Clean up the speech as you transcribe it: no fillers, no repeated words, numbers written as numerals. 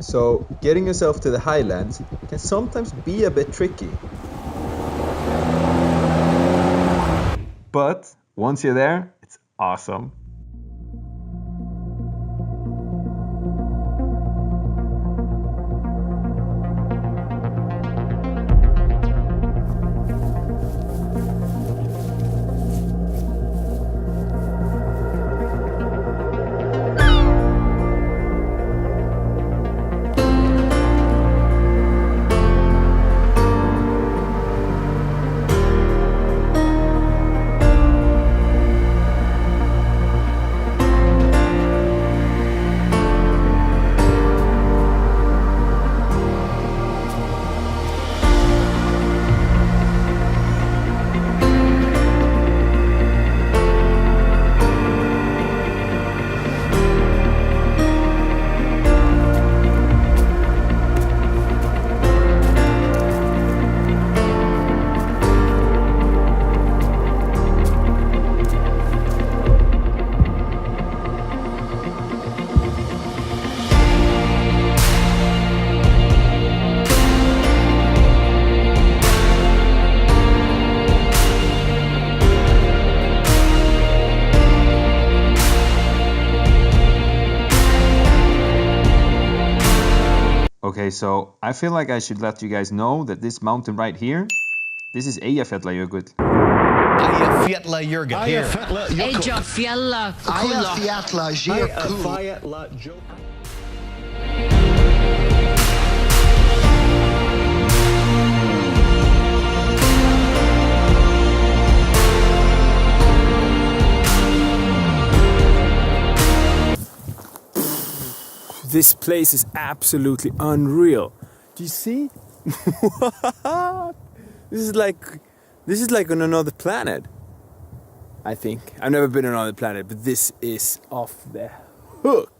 So getting yourself to the highlands can sometimes be a bit tricky. But once you're there, it's awesome. Okay, so I feel like I should let you guys know that this mountain right here, this is Eyjafjallajökull. Eyjafjallajökull. Eyjafjallajökull. This place is absolutely unreal. Do you see? This is like on another planet. I think. I've never been on another planet, but this is off the hook.